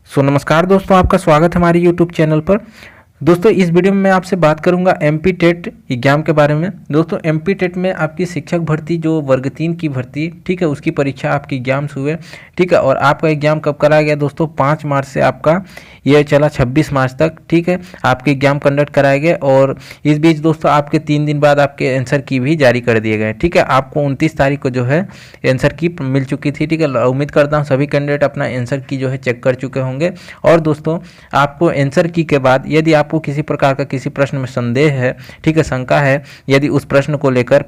नमस्कार दोस्तों, आपका स्वागत है हमारे यूट्यूब चैनल पर। दोस्तों इस वीडियो में मैं आपसे बात करूंगा एमपी टेट एग्जाम के बारे में। दोस्तों एमपी टेट में आपकी शिक्षक भर्ती जो वर्ग 3 की भर्ती, ठीक है, उसकी परीक्षा आपकी एग्जाम्स हुए, ठीक है। और आपका एग्जाम कब कराया गया दोस्तों? 5 मार्च से आपका ये चला 26 मार्च तक, ठीक है, आपके एग्जाम कंडक्ट कराए गए। और इस बीच दोस्तों आपके 3 दिन बाद आपके आंसर की भी जारी कर दिए गए, ठीक है। आपको 29 तारीख को जो है आंसर की मिल चुकी थी, ठीक है। उम्मीद करता हूँ सभी कैंडिडेट अपना आंसर की जो है चेक कर चुके होंगे। और दोस्तों आपको आंसर की के बाद यदि आपको किसी प्रकार का किसी प्रश्न में संदेह है, ठीक है, शंका है, यदि उस प्रश्न को लेकर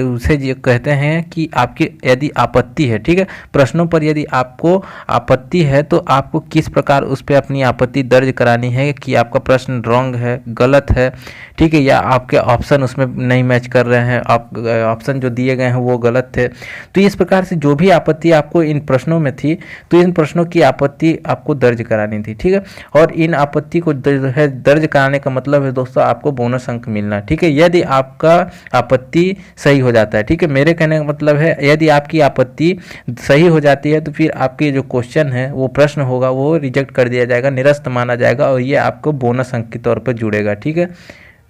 उसे कहते हैं कि आपकी यदि आपत्ति है, ठीक है, प्रश्नों पर यदि आपको आपत्ति है तो आपको किस प्रकार उस पर अपनी आपत्ति दर्ज करानी है कि आपका प्रश्न रॉन्ग है, गलत है, ठीक है, या आपके ऑप्शन उसमें नहीं मैच कर रहे हैं, आप ऑप्शन जो दिए गए हैं वो गलत थे। तो इस प्रकार से जो भी आपत्ति आपको इन प्रश्नों में थी, तो इन प्रश्नों की आपत्ति आपको दर्ज करानी थी, ठीक है। और इन आपत्ति को दर्ज कराने का मतलब है दोस्तों आपको बोनस अंक मिलना, ठीक है, यदि आपका आपत्ति सही हो जाता है, ठीक है। मेरे कहने का मतलब है यदि आपकी आपत्ति सही हो जाती है तो फिर आपके जो क्वेश्चन है, वो प्रश्न होगा, वो रिजेक्ट कर दिया जाएगा, निरस्त माना जाएगा और ये आपको बोनस अंक के तौर पर जुड़ेगा, ठीक है,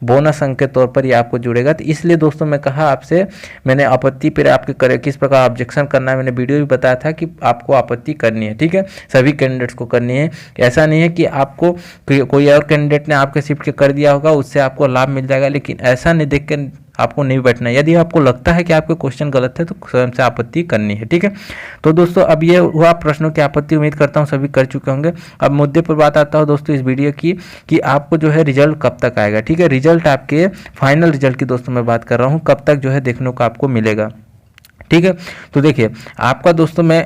बोनस अंक के तौर पर ये आपको जुड़ेगा। तो इसलिए दोस्तों मैं कहा आपसे, मैंने आपत्ति पर आपके किस प्रकार ऑब्जेक्शन करना है, मैंने वीडियो भी बताया था कि आपको आपत्ति करनी है, ठीक है, सभी कैंडिडेट्स को करनी है। ऐसा नहीं है कि आपको कोई और कैंडिडेट ने आपके शिफ्ट के कर दिया होगा उससे आपको लाभ मिल जाएगा, लेकिन ऐसा नहीं देख कर आपको नहीं बैठना है। यदि आपको लगता है कि आपके क्वेश्चन गलत है तो स्वयं से आपत्ति करनी है, ठीक है। तो दोस्तों अब ये हुआ प्रश्नों की आपत्ति, उम्मीद करता हूँ सभी कर चुके होंगे। अब मुद्दे पर बात आता है दोस्तों इस वीडियो की कि आपको जो है रिजल्ट कब तक आएगा, ठीक है। रिजल्ट आपके फाइनल रिजल्ट की दोस्तों मैं बात कर रहा हूँ, कब तक जो है देखने को आपको मिलेगा, ठीक है। तो देखिए आपका दोस्तों मैं,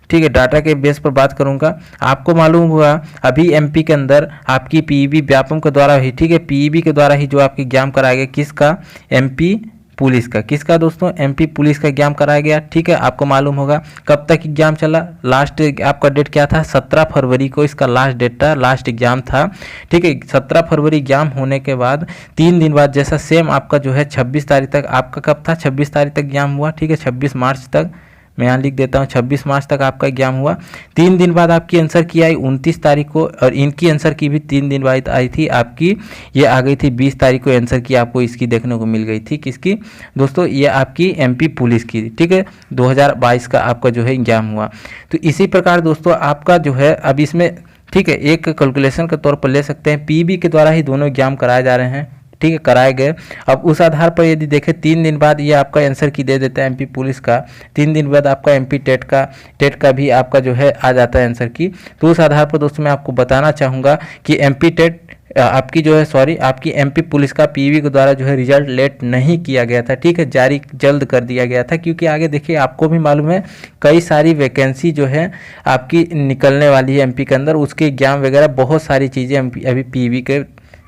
ठीक है, डाटा के बेस पर बात करूंगा। आपको मालूम हुआ अभी एमपी के अंदर आपकी पीईबी व्यापम के द्वारा ही, ठीक है, पीईबी के द्वारा ही जो आपकी एग्जाम कराया गया, किसका? एमपी पुलिस का। किसका दोस्तों? एमपी पुलिस का एग्जाम कराया गया, ठीक है। आपको मालूम होगा कब तक एग्जाम चला, लास्ट आपका डेट क्या था? 17 फरवरी को इसका लास्ट डेट था, लास्ट एग्जाम था, ठीक है। 17 फरवरी एग्जाम होने के बाद 3 दिन बाद जैसा सेम आपका जो है 26 तारीख तक, आपका कब था? 26 तारीख तक एग्जाम हुआ, ठीक है, 26 मार्च तक, मैं यहाँ लिख देता हूँ 26 मार्च तक आपका एग्जाम हुआ। 3 दिन बाद आपकी आंसर की आई 29 तारीख को, और इनकी आंसर की भी 3 दिन बाद आई थी आपकी, ये आ गई थी 20 तारीख को आंसर की आपको इसकी देखने को मिल गई थी। किसकी दोस्तों? ये आपकी एमपी पुलिस की, ठीक है, 2022 का आपका जो है एग्जाम हुआ। तो इसी प्रकार दोस्तों आपका जो है अब इसमें, ठीक है, एक कैलकुलेशन के तौर पर ले सकते हैं, पीबी के द्वारा ही दोनों एग्जाम कराए जा रहे हैं, ठीक है, कराए गए। अब उस आधार पर यदि देखें 3 दिन बाद ये आपका आंसर की दे देता है एमपी पुलिस का, 3 दिन बाद आपका एमपी टेट का भी आपका जो है आ जाता है आंसर की। तो उस आधार पर दोस्तों मैं आपको बताना चाहूँगा कि एमपी टेट आपकी जो है, सॉरी, आपकी एमपी पुलिस का पीवी के द्वारा जो है रिजल्ट लेट नहीं किया गया था, ठीक है, जारी जल्द कर दिया गया था, क्योंकि आगे देखिए आपको भी मालूम है कई सारी वैकेंसी जो है आपकी निकलने वाली है एमपी के अंदर, उसके एग्जाम वगैरह बहुत सारी चीज़ें अभी पीवी के,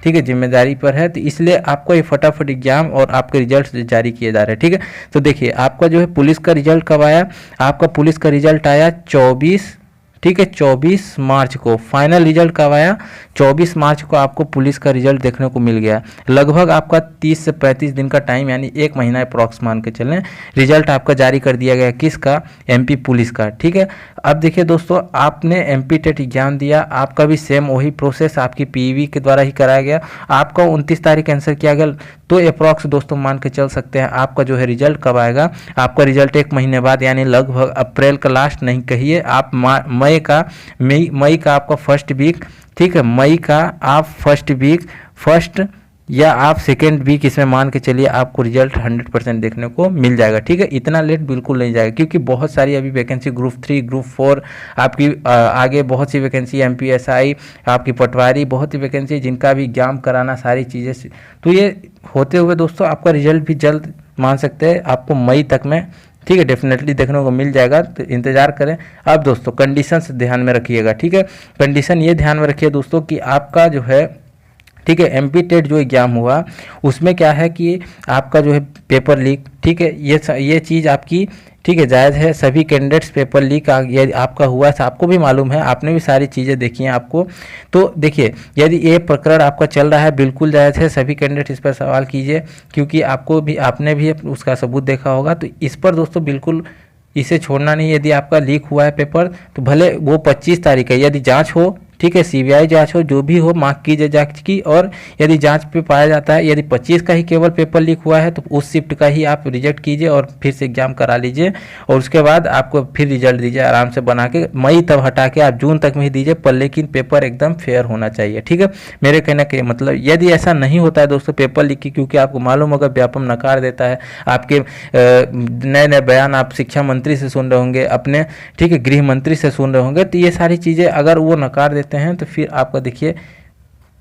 ठीक है, जिम्मेदारी पर है। तो इसलिए आपको ये फटाफट एग्जाम और आपके रिजल्ट जारी किए जा रहे हैं, ठीक है। तो देखिए आपका जो है पुलिस का रिजल्ट कब आया? आपका पुलिस का रिजल्ट आया 24, ठीक है, 24 मार्च को। फाइनल रिजल्ट कब आया? 24 मार्च को आपको पुलिस का रिजल्ट देखने को मिल गया। लगभग आपका 30 से 35 दिन का टाइम, यानी 1 महीना अप्रॉक्स मान के चलें, रिजल्ट आपका जारी कर दिया गया। किसका? एमपी पुलिस का, ठीक है। अब देखिए दोस्तों आपने एमपी टेट एग्जाम दिया, आपका भी सेम वही प्रोसेस आपकी पीवी के द्वारा ही कराया गया। आपका 29 तारीख आंसर किया गया, तो अप्रॉक्स दोस्तों मान के चल सकते हैं आपका जो है रिजल्ट कब आएगा? आपका रिजल्ट 1 महीने बाद, यानी लगभग अप्रैल का लास्ट नहीं कहिए आप, मई का आपका फर्स्ट वीक, ठीक है, मई का आप फर्स्ट वीक, फर्स्ट या आप सेकेंड वीक, इसमें मान के चलिए आपको रिजल्ट 100% देखने को मिल जाएगा, ठीक है। इतना लेट बिल्कुल नहीं जाएगा, क्योंकि बहुत सारी अभी वैकेंसी ग्रुप 3, ग्रुप 4 आपकी आगे बहुत सी वैकेंसी, एमपीएसआई आपकी, पटवारी, बहुत सी वैकेंसी जिनका भी एग्जाम कराना, सारी चीज़ें। तो ये होते हुए दोस्तों आपका रिजल्ट भी जल्द मान सकते हैं आपको मई तक में, ठीक है, डेफिनेटली देखने को मिल जाएगा, तो इंतजार करें। अब दोस्तों कंडीशंस ध्यान में रखिएगा, ठीक है। कंडीशन ये ध्यान में रखिए दोस्तों कि आपका जो है, ठीक है, एमपी टेट जो एग्जाम हुआ उसमें क्या है कि आपका जो है पेपर लीक, ठीक है, ये चीज़ आपकी, ठीक है, जायज़ है। सभी कैंडिडेट्स पेपर लीक आपका हुआ है, आपको भी मालूम है, आपने भी सारी चीज़ें देखी हैं आपको। तो देखिए यदि ये प्रकरण आपका चल रहा है, बिल्कुल जायज़ है, सभी कैंडिडेट इस पर सवाल कीजिए, क्योंकि आपने भी उसका सबूत देखा होगा। तो इस पर दोस्तों बिल्कुल इसे छोड़ना नहीं। यदि आपका लीक हुआ है पेपर तो भले वो 25 तारीख है, यदि जाँच हो, ठीक है, सीबीआई जांच हो, जो भी हो मांग कीजिए जांच की। और यदि जांच पे पाया जाता है यदि 25 का ही केवल पेपर लीक हुआ है तो उस शिफ्ट का ही आप रिजेक्ट कीजिए और फिर से एग्जाम करा लीजिए, और उसके बाद आपको फिर रिजल्ट दीजिए आराम से बना के। मई तब हटा के आप जून तक में ही दीजिए, पर लेकिन पेपर एकदम फेयर होना चाहिए। ठीक है, मेरे कहने का मतलब यदि ऐसा नहीं होता है दोस्तों पेपर लीक की, क्योंकि आपको मालूम होगा व्यापम नकार देता है, आपके नए नए बयान आप शिक्षा मंत्री से सुन रहे होंगे अपने, ठीक है, गृह मंत्री से सुन रहे होंगे, तो ये सारी चीज़ें अगर वो नकार देते हैं तो फिर आपका देखिए,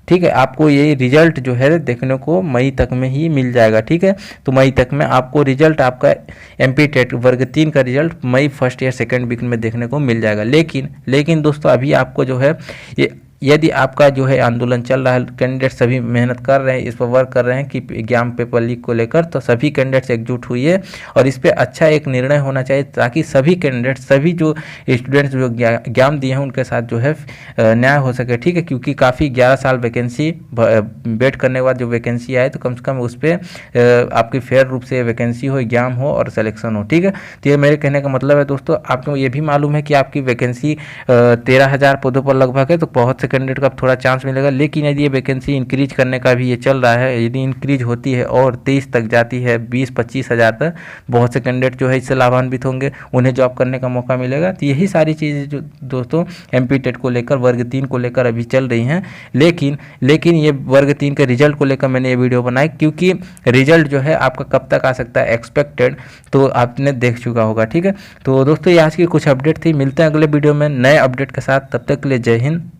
ठीक है, आपको ये रिजल्ट जो है देखने को मई तक में ही मिल जाएगा। ठीक है, तो मई तक में आपको रिजल्ट आपका एमपी टेट वर्ग 3 का रिजल्ट मई फर्स्ट या सेकंड वीक में देखने को मिल जाएगा। लेकिन दोस्तों अभी आपको जो है ये, यदि आपका जो है आंदोलन चल रहा है, कैंडिडेट सभी मेहनत कर रहे हैं, इस पर वर्क कर रहे हैं कि एग्जाम पेपर लीक को लेकर, तो सभी कैंडिडेट्स एकजुट हुई है और इस पर अच्छा एक निर्णय होना चाहिए, ताकि सभी कैंडिडेट, सभी जो स्टूडेंट्स जो एग्जाम दिए हैं उनके साथ जो है न्याय हो सके। ठीक है, क्योंकि काफ़ी 11 साल वैकेंसी वेट करने के बाद जो वैकेंसी आए, तो कम से कम उस पर आपकी फेयर रूप से वैकेंसी हो, एग्जाम हो और सिलेक्शन हो। ठीक है, तो ये मेरे कहने का मतलब है दोस्तों। आपको ये भी मालूम है कि आपकी वैकेंसी 13,000 पदों पर लगभग है, तो बहुत से कैंडिडेट का थोड़ा चांस मिलेगा। लेकिन यदि ये वैकेंसी इंक्रीज करने का भी ये चल रहा है, यदि इंक्रीज होती है और 23 तक जाती है, 20-25 हज़ार तक, बहुत से कैंडिडेट जो है इससे लाभान्वित होंगे, उन्हें जॉब करने का मौका मिलेगा। तो यही सारी चीज़ें जो दोस्तों एमपी टेट को लेकर, वर्ग 3 को लेकर अभी चल रही हैं। लेकिन ये वर्ग 3 के रिजल्ट को लेकर मैंने ये वीडियो बनाई, क्योंकि रिजल्ट जो है आपका कब तक आ सकता है एक्सपेक्टेड, तो आपने देख चुका होगा। ठीक है, तो दोस्तों ये आज की कुछ अपडेट थी, मिलते हैं अगले वीडियो में नए अपडेट के साथ, तब तक के लिए जय हिंद।